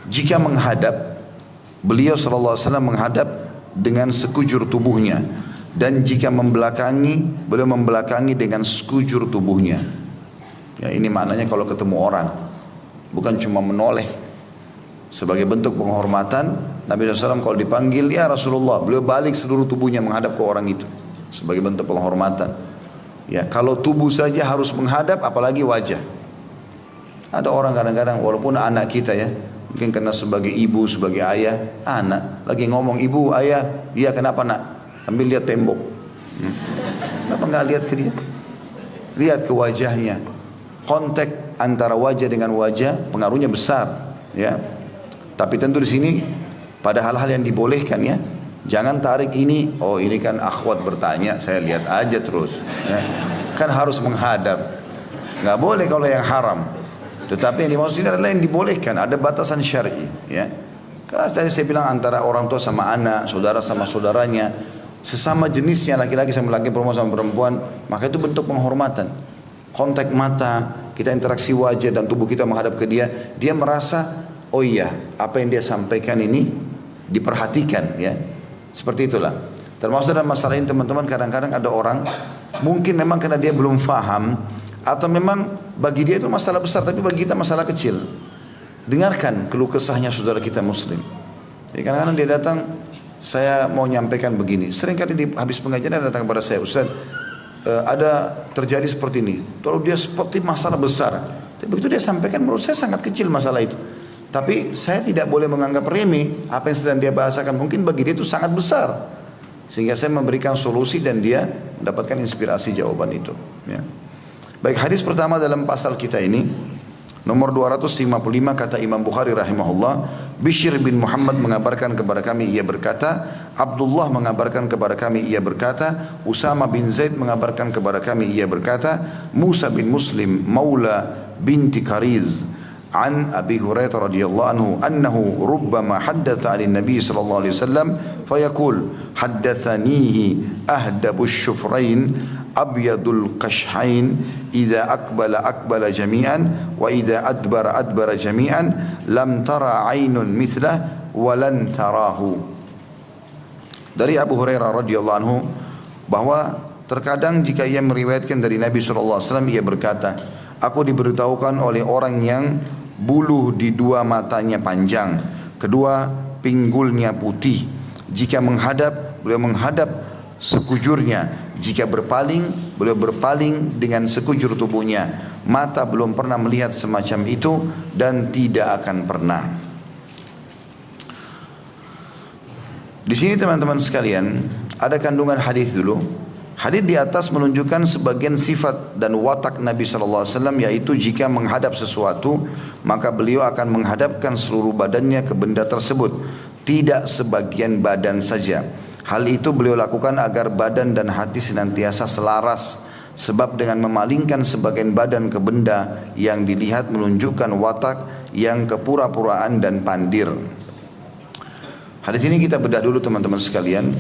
jika menghadap, beliau sallallahu alaihi wasallam menghadap dengan sekujur tubuhnya, dan jika membelakangi, beliau membelakangi dengan sekujur tubuhnya. Ya, ini maknanya kalau ketemu orang, bukan cuma menoleh. Sebagai bentuk penghormatan, Nabi SAW kalau dipanggil, ya Rasulullah, beliau balik seluruh tubuhnya menghadap ke orang itu. Sebagai bentuk penghormatan. Ya, kalau tubuh saja harus menghadap, apalagi wajah. Ada orang kadang-kadang, walaupun anak kita ya, mungkin karena sebagai ibu, sebagai ayah, anak lagi ngomong, ibu, ayah, dia kenapa nak? Ambil lihat tembok. Kenapa nggak lihat ke dia? Lihat ke wajahnya. Kontak antara wajah dengan wajah pengaruhnya besar, ya. Tapi tentu di sini pada hal-hal yang dibolehkan ya. Jangan tarik ini, oh ini kan akhwat bertanya, saya lihat aja terus. Ya. Kan harus menghadap. Nggak boleh kalau yang haram. Tetapi yang dimaksud ini adalah yang dibolehkan, ada batasan syar'i. Ya. Karena tadi saya bilang antara orang tua sama anak, saudara sama saudaranya, sesama jenisnya laki-laki sama laki, perempuan sama perempuan, maka itu bentuk penghormatan. Kontak mata, kita interaksi wajah dan tubuh kita menghadap ke dia, dia merasa, oh iya, apa yang dia sampaikan ini diperhatikan ya. Seperti itulah. Termasuk dalam masalah ini teman-teman, kadang-kadang ada orang mungkin memang karena dia belum faham, atau memang bagi dia itu masalah besar, tapi bagi kita masalah kecil. Dengarkan keluh kesahnya saudara kita muslim. Jadi kadang-kadang dia datang, saya mau nyampaikan begini. Seringkali di habis pengajian dia datang kepada saya, Ustaz, ada terjadi seperti ini. Lalu dia seperti masalah besar. Tapi begitu dia sampaikan, menurut saya sangat kecil masalah itu. Tapi saya tidak boleh menganggap remeh apa yang sedang dia bahasakan. Mungkin bagi dia itu sangat besar. Sehingga saya memberikan solusi dan dia mendapatkan inspirasi jawaban itu. Ya. Baik, hadis pertama dalam pasal kita ini, nomor 255, kata Imam Bukhari rahimahullah, Bishr bin Muhammad mengabarkan kepada kami, ia berkata, Abdullah mengabarkan kepada kami, ia berkata, Usama bin Zaid mengabarkan kepada kami, ia berkata, Musa bin Muslim maula binti Kariz an Abi Hurairah radhiyallahu anhu annahu rubbama haddatha 'an Nabi sallallahu alaihi wasallam fayaqul haddathanihi ahdabus syufrain abyadul qashhain idza aqbala jami'an wa idza adbara jami'an lam tara 'ainun mithlah wa lan tarahu. Dari Abu Hurairah radhiyallahu anhu bahwa terkadang jika ia meriwayatkan dari Nabi sallallahu alaihi wasallam, ia berkata, aku diberitahukan oleh orang yang buluh di dua matanya panjang, kedua pinggulnya putih. Jika menghadap, beliau menghadap sekujurnya. Jika berpaling, beliau berpaling dengan sekujur tubuhnya. Mata belum pernah melihat semacam itu dan tidak akan pernah. Di sini teman-teman sekalian, ada kandungan hadis dulu. Hadis di atas menunjukkan sebagian sifat dan watak Nabi SAW, yaitu jika menghadap sesuatu, maka beliau akan menghadapkan seluruh badannya ke benda tersebut, tidak sebagian badan saja. Hal itu beliau lakukan agar badan dan hati senantiasa selaras, sebab dengan memalingkan sebagian badan ke benda yang dilihat menunjukkan watak yang kepura-puraan dan pandir. Hadis ini kita bedah dulu teman-teman sekalian.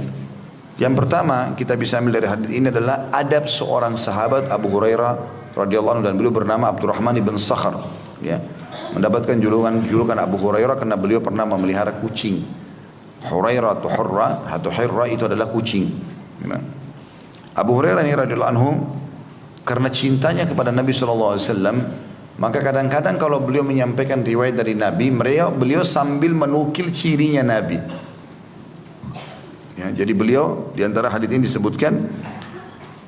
Yang pertama kita bisa ambil dari hadis ini adalah adab seorang sahabat Abu Hurairah radhiyallahu anhu, dan beliau bernama Abdurrahman ibn Sakhar, ya. Mendapatkan julukan Abu Hurairah karena beliau pernah memelihara kucing. Hurairah atau Hurra itu adalah kucing. Abu Hurairah ini radhiyallahu anhu karena cintanya kepada Nabi sallallahu alaihi wasallam, maka kadang-kadang kalau beliau menyampaikan riwayat dari Nabi, beliau sambil menukil cirinya Nabi. Ya, jadi beliau di antara hadis ini disebutkan,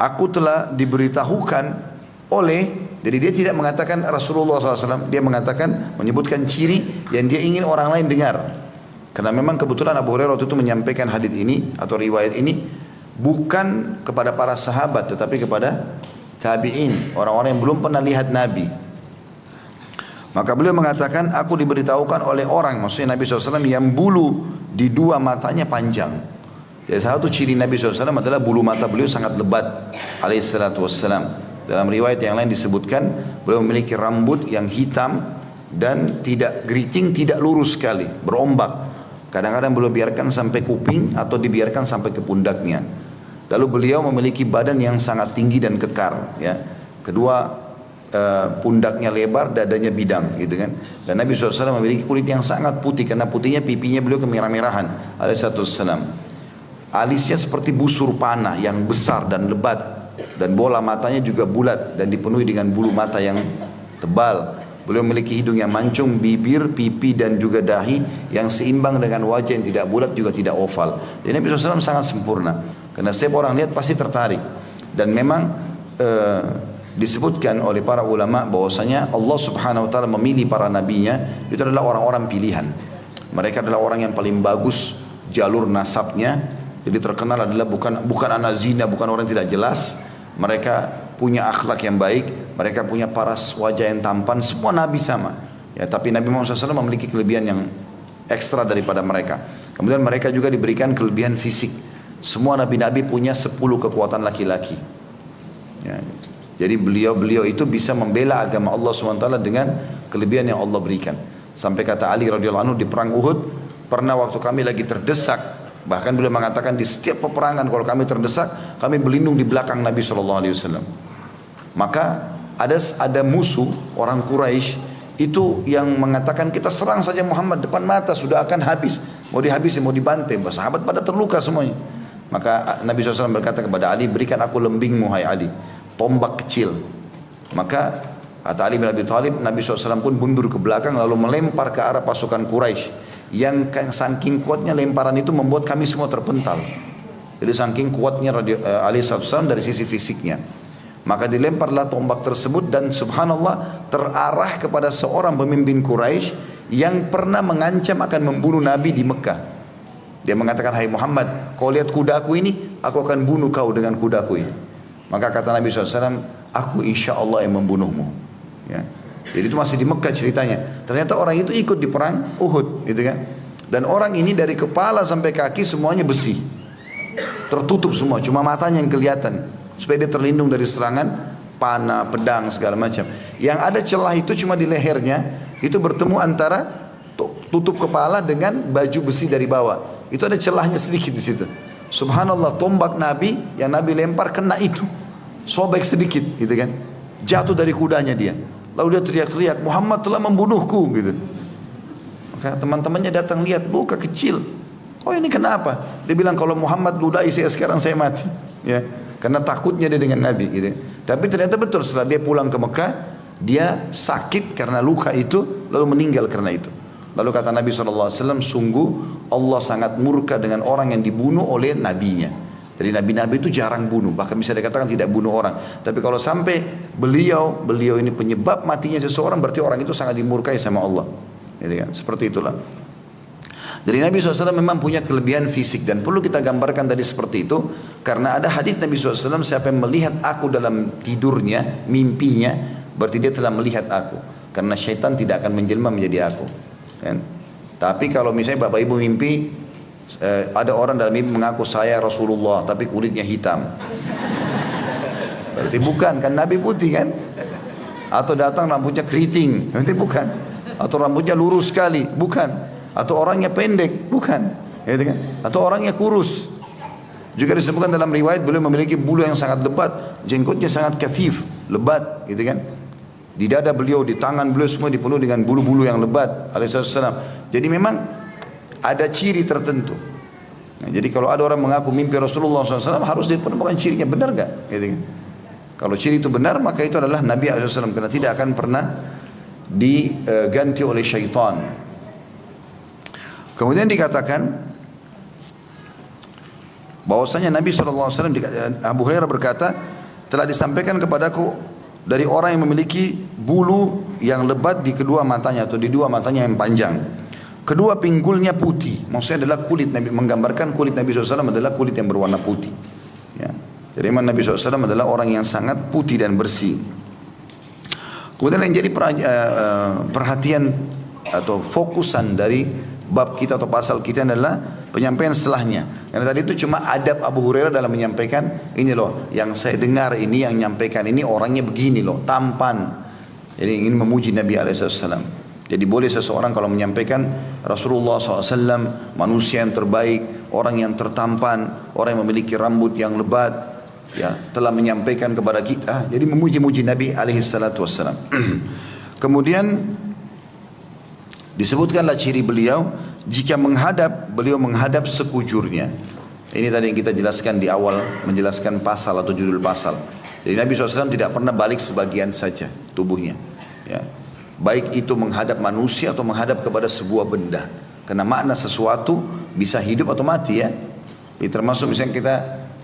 aku telah diberitahukan oleh, jadi dia tidak mengatakan Rasulullah SAW, dia mengatakan, menyebutkan ciri yang dia ingin orang lain dengar. Karena memang kebetulan Abu Hurairah waktu itu menyampaikan hadis ini atau riwayat ini bukan kepada para sahabat, tetapi kepada tabi'in, orang-orang yang belum pernah lihat Nabi. Maka beliau mengatakan, aku diberitahukan oleh orang, maksudnya Nabi SAW, yang bulu di dua matanya panjang. Jadi salah satu ciri Nabi SAW adalah bulu mata beliau sangat lebat alaihissalatu wassalam. Dalam riwayat yang lain disebutkan beliau memiliki rambut yang hitam dan tidak geriting, tidak lurus sekali, berombak. Kadang-kadang beliau biarkan sampai kuping atau dibiarkan sampai ke pundaknya. Lalu beliau memiliki badan yang sangat tinggi dan kekar, ya. Kedua pundaknya lebar, dadanya bidang gitu kan. Dan Nabi SAW memiliki kulit yang sangat putih, karena putihnya pipinya beliau kemerah-merahan alaihissalam. Alisnya seperti busur panah yang besar dan lebat, dan bola matanya juga bulat dan dipenuhi dengan bulu mata yang tebal. Beliau memiliki hidung yang mancung, bibir, pipi dan juga dahi yang seimbang dengan wajah yang tidak bulat juga tidak oval. Jadi Nabi SAW sangat sempurna. Karena setiap orang lihat pasti tertarik. Dan memang disebutkan oleh para ulama bahwasanya Allah Subhanahu wa taala memilih para nabinya itu adalah orang-orang pilihan. Mereka adalah orang yang paling bagus jalur nasabnya. Jadi terkenal adalah bukan anak zina, bukan orang yang tidak jelas. Mereka punya akhlak yang baik, mereka punya paras wajah yang tampan, semua nabi sama. Ya, tapi Nabi Muhammad SAW memiliki kelebihan yang ekstra daripada mereka. Kemudian mereka juga diberikan kelebihan fisik. Semua nabi-nabi punya 10 kekuatan laki-laki. Ya. Jadi beliau itu bisa membela agama Allah SWT dengan kelebihan yang Allah berikan. Sampai kata Ali radhiyallahu anhu di perang Uhud, pernah waktu kami lagi terdesak, bahkan beliau mengatakan di setiap peperangan kalau kami terdesak, kami berlindung di belakang Nabi SAW. Maka ada musuh orang Quraisy itu yang mengatakan kita serang saja Muhammad depan mata sudah akan habis, mau dihabisi, mau dibantai, sahabat pada terluka semuanya. Maka Nabi SAW berkata kepada Ali, berikan aku lembingmu hai Ali, tombak kecil. Maka kata Ali bin Abi Thalib, Nabi SAW pun mundur ke belakang lalu melempar ke arah pasukan Quraisy. Yang saking kuatnya lemparan itu membuat kami semua terpental. Jadi saking kuatnya Ali SAW dari sisi fisiknya. Maka dilemparlah tombak tersebut dan subhanallah terarah kepada seorang pemimpin Quraisy yang pernah mengancam akan membunuh Nabi di Mekah. Dia mengatakan, hai Muhammad, kau lihat kudaku ini, aku akan bunuh kau dengan kudaku ini. Maka kata Nabi SAW, aku insya Allah yang membunuhmu. Ya. Jadi itu masih di Mekah ceritanya. Ternyata orang itu ikut di perang Uhud, gitu kan? Dan orang ini dari kepala sampai kaki semuanya besi, tertutup semua, cuma matanya yang kelihatan, supaya dia terlindung dari serangan panah, pedang, segala macam. Yang ada celah itu cuma di lehernya, itu bertemu antara tutup kepala dengan baju besi dari bawah. Itu ada celahnya sedikit di situ. Subhanallah, tombak Nabi yang Nabi lempar kena itu, sobek sedikit, gitu kan? Jatuh dari kudanya dia. Lalu dia teriak-teriak, Muhammad telah membunuhku, gitu. Maka teman-temannya datang lihat, luka kecil. Oh ini kenapa? Dia bilang kalau Muhammad ludahi saya sekarang saya mati. Ya, karena takutnya dia dengan Nabi, gitu. Tapi ternyata betul setelah dia pulang ke Mekah, dia sakit karena luka itu, lalu meninggal karena itu. Lalu kata Nabi SAW, sungguh Allah sangat murka dengan orang yang dibunuh oleh nabinya. Jadi nabi-nabi itu jarang bunuh, bahkan bisa dikatakan tidak bunuh orang. Tapi kalau sampai beliau ini penyebab matinya seseorang, berarti orang itu sangat dimurkai sama Allah. Jadi kan, seperti itulah. Jadi Nabi SAW memang punya kelebihan fisik dan perlu kita gambarkan tadi seperti itu. Karena ada hadis Nabi SAW, siapa yang melihat aku dalam tidurnya, mimpinya, berarti dia telah melihat aku. Karena syaitan tidak akan menjelma menjadi aku. Kan? Tapi kalau misalnya bapak ibu mimpi, ada orang dalam mimpi mengaku saya Rasulullah tapi kulitnya hitam, berarti bukan, kan Nabi putih kan? Atau datang rambutnya keriting, berarti bukan. Atau rambutnya lurus sekali, bukan. Atau orangnya pendek, bukan, gitu kan? Atau orangnya kurus. Juga disebutkan dalam riwayat beliau memiliki bulu yang sangat lebat, jenggotnya sangat kathif, lebat, gitu kan? Di dada beliau, di tangan beliau semua dipenuhi dengan bulu-bulu yang lebat alaihissalam. Jadi memang ada ciri tertentu. Nah, jadi kalau ada orang mengaku mimpi Rasulullah SAW harus dipenuhi cirinya, benar gak? Gitu kan? Kalau ciri itu benar maka itu adalah Nabi SAW, karena tidak akan pernah diganti oleh syaitan. Kemudian dikatakan bahwasanya Nabi SAW, Abu Hurairah berkata, telah disampaikan kepadaku dari orang yang memiliki bulu yang lebat di kedua matanya atau di dua matanya yang panjang. Kedua pinggulnya putih, maksudnya adalah kulit Nabi, menggambarkan kulit Nabi SAW adalah kulit yang berwarna putih. Ya. Jadi memang Nabi SAW adalah orang yang sangat putih dan bersih. Kemudian yang jadi perhatian atau fokusan dari bab kita atau pasal kita adalah penyampaian setelahnya. Karena tadi itu cuma adab Abu Hurairah dalam menyampaikan, ini loh yang saya dengar ini, yang menyampaikan ini orangnya begini loh, tampan. Jadi ingin memuji Nabi SAW. Jadi boleh seseorang kalau menyampaikan Rasulullah SAW manusia yang terbaik, orang yang tertampan, orang yang memiliki rambut yang lebat, ya telah menyampaikan kepada kita. Jadi memuji-muji Nabi alaihi salatu wassalam. Kemudian disebutkanlah ciri beliau, jika menghadap, beliau menghadap sekujurnya. Ini tadi yang kita jelaskan di awal, menjelaskan pasal atau judul pasal. Jadi Nabi SAW tidak pernah balik sebagian saja tubuhnya, ya. Baik itu menghadap manusia atau menghadap kepada sebuah benda. Karena makna sesuatu bisa hidup atau mati, ya. Jadi termasuk misalnya kita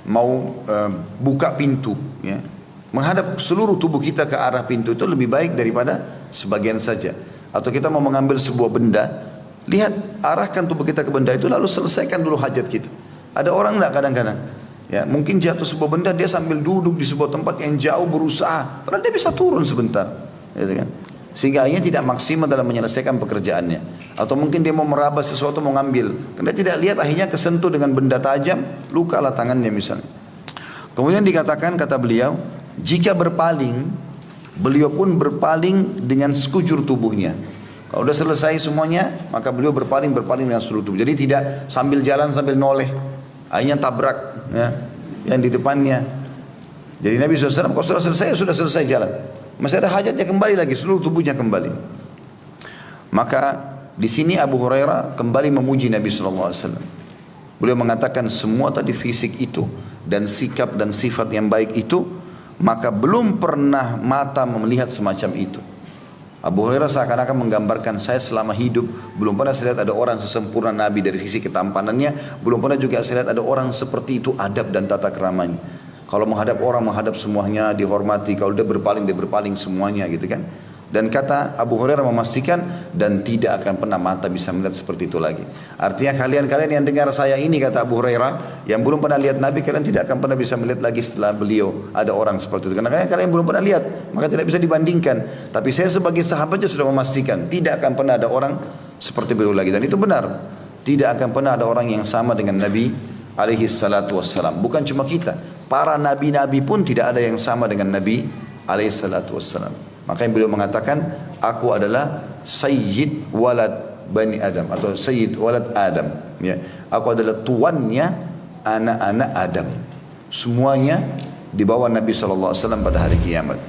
mau buka pintu, ya. Menghadap seluruh tubuh kita ke arah pintu itu lebih baik daripada sebagian saja. Atau kita mau mengambil sebuah benda, lihat, arahkan tubuh kita ke benda itu lalu selesaikan dulu hajat kita. Ada orang enggak kadang-kadang, ya, mungkin jatuh sebuah benda, dia sambil duduk di sebuah tempat yang jauh berusaha, padahal dia bisa turun sebentar, gitu kan? Sehingga akhirnya tidak maksimal dalam menyelesaikan pekerjaannya. Atau mungkin dia mau meraba sesuatu, mau ngambil, karena tidak lihat, akhirnya kesentuh dengan benda tajam, lukalah tangannya misalnya. Kemudian dikatakan, kata beliau, jika berpaling, beliau pun berpaling dengan sekujur tubuhnya. Kalau sudah selesai semuanya, maka beliau berpaling dengan seluruh tubuh. Jadi tidak sambil jalan sambil noleh, akhirnya tabrak, ya, yang di depannya. Jadi Nabi SAW kalau sudah selesai jalan, masih ada hajatnya, kembali lagi, seluruh tubuhnya kembali. Maka di sini Abu Hurairah kembali memuji Nabi SAW. Beliau mengatakan semua tadi fisik itu dan sikap dan sifat yang baik itu, maka belum pernah mata melihat semacam itu. Abu Hurairah seakan-akan menggambarkan, saya selama hidup belum pernah saya lihat ada orang sesempurna Nabi dari sisi ketampanannya, belum pernah juga saya lihat ada orang seperti itu adab dan tata keramanya. Kalau menghadap orang, menghadap semuanya, dihormati. Kalau dia berpaling semuanya, gitu kan. Dan kata Abu Hurairah memastikan, dan tidak akan pernah mata bisa melihat seperti itu lagi. Artinya kalian-kalian yang dengar saya ini, kata Abu Hurairah, yang belum pernah lihat Nabi, kalian tidak akan pernah bisa melihat lagi setelah beliau ada orang seperti itu. Karena kalian belum pernah lihat, maka tidak bisa dibandingkan. Tapi saya sebagai sahabatnya sudah memastikan, tidak akan pernah ada orang seperti beliau lagi. Dan itu benar. Tidak akan pernah ada orang yang sama dengan Nabi alaihi salatu wassalam. Bukan cuma kita, para nabi-nabi pun tidak ada yang sama dengan Nabi alaihi salatu wassalam. Makanya beliau mengatakan, aku adalah Sayyid Walad Bani Adam, atau Sayyid Walad Adam, ya. Aku adalah tuannya anak-anak Adam. Semuanya di bawah Nabi SAW pada hari kiamat.